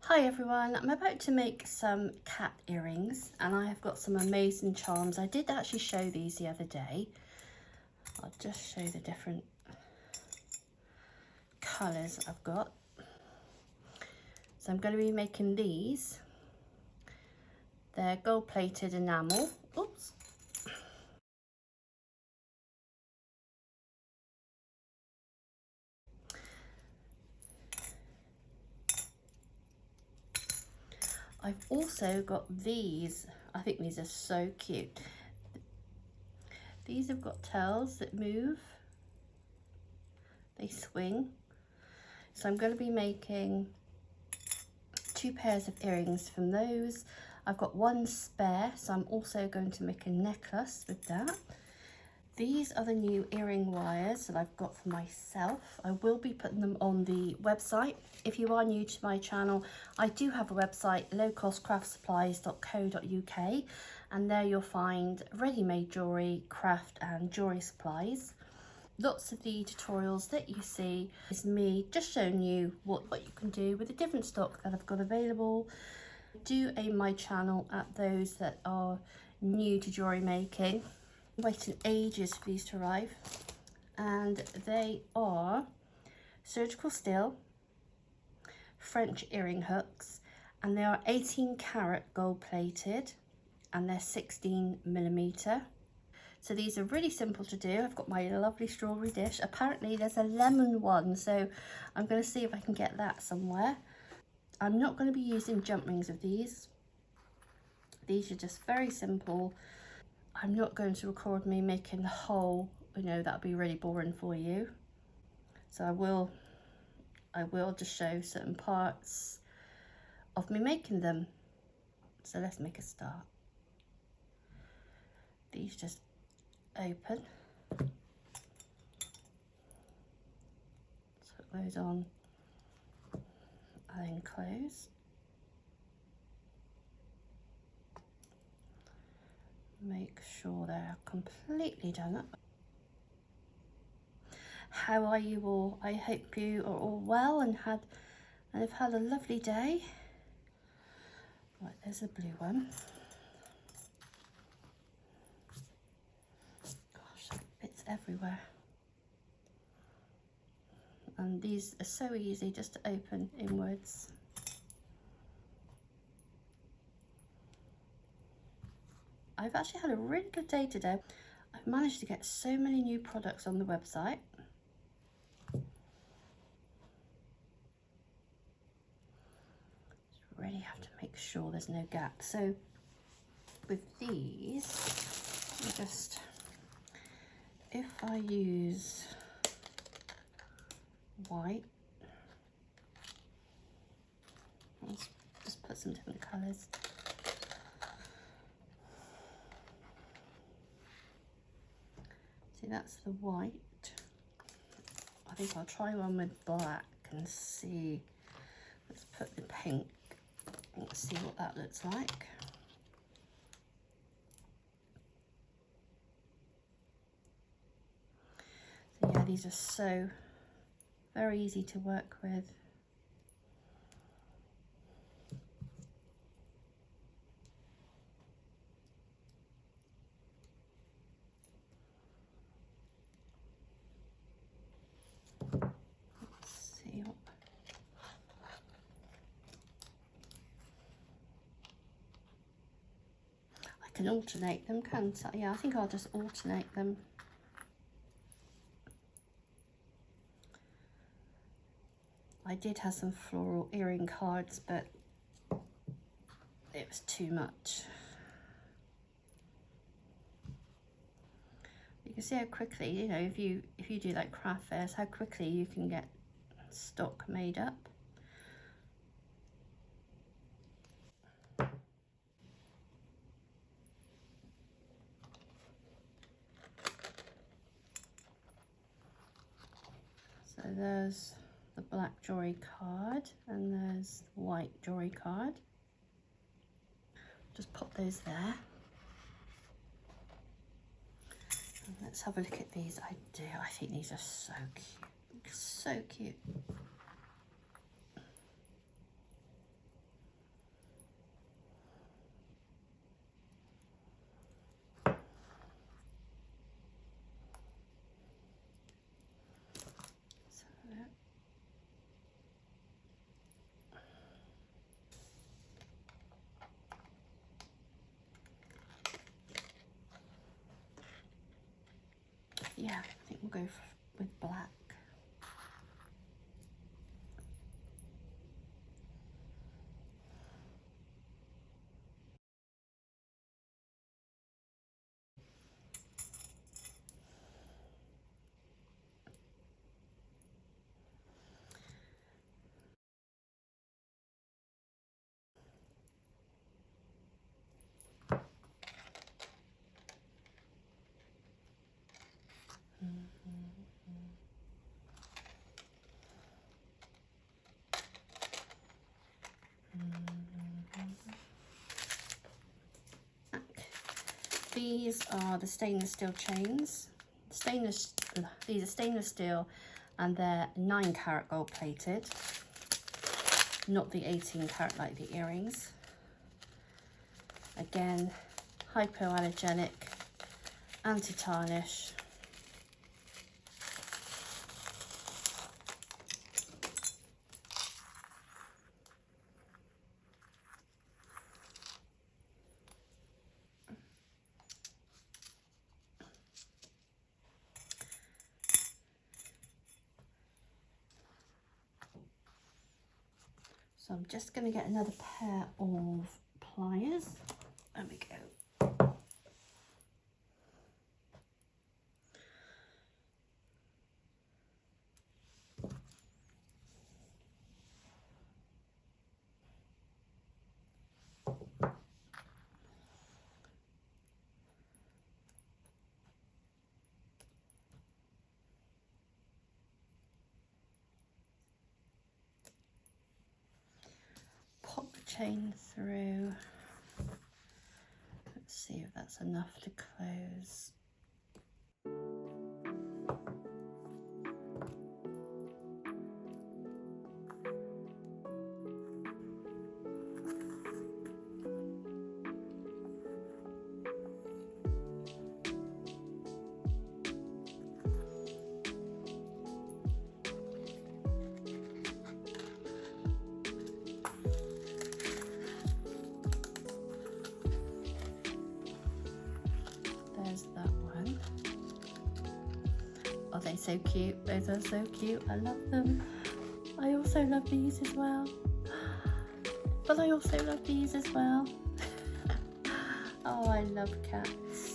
Hi everyone, I'm about to make some cat earrings and I have got some amazing charms. I did actually show these the other day. I'll just show the different colours I've got. So I'm going to be making these. They're gold plated enamel. Oops. I've also got these. I think these are so cute. These have got tails that move. They swing. So I'm going to be making 2 pairs of earrings from those. I've got one spare, so I'm also going to make a necklace with that. These are the new earring wires that I've got for myself. I will be putting them on the website. If you are new to my channel, I do have a website, lowcostcraftsupplies.co.uk, and there you'll find ready-made jewellery, craft and jewellery supplies. Lots of the tutorials that you see is me just showing you what you can do with the different stock that I've got available. I do aim my channel at those that are new to jewellery making. I'm waiting ages for these to arrive, and they are surgical steel French earring hooks, and they are 18 karat gold plated and they're 16mm. So these are really simple to do. I've got my lovely strawberry dish. Apparently there's a lemon one, so I'm going to see if I can get that somewhere. I'm not going to be using jump rings of these. These are just very simple. I'm not going to record me making the whole, that would be really boring for you. So I will just show certain parts of me making them. So let's make a start. These just open. Put those on and then close. Make sure they're completely done up. How are you all? I hope you are all well and have had a lovely day. Right, there's a blue one. Gosh, bits everywhere. And these are so easy just to open inwards. I've actually had a really good day today. I've managed to get so many new products on the website. Just really have to make sure there's no gap. So with these, if I use white, let's just put some different colours. See, that's the white. I think I'll try one with black and see. Let's put the pink and see what that looks like. So yeah, these are so very easy to work with. I can alternate them, can't I? Yeah, I think I'll just alternate them. I did have some floral earring cards, but it was too much. You can see how quickly, if you do like craft fairs, how quickly you can get stock made up. So there's the black jewellery card and there's the white jewellery card. Just pop those there. And let's have a look at these. I think these are so cute. So cute. yeah, I think we'll go with black. These are the stainless steel chains. These are stainless steel and they're 9 carat gold plated, not the 18 carat like the earrings. Again, hypoallergenic, anti-tarnish. So I'm just going to get another pair of pliers. There we go. Pop the chain through. Let's see if that's enough to close. That one. Oh, they're so cute. Those are so cute. I love them. I also love these as well. But I also love these as well. Oh, I love cats.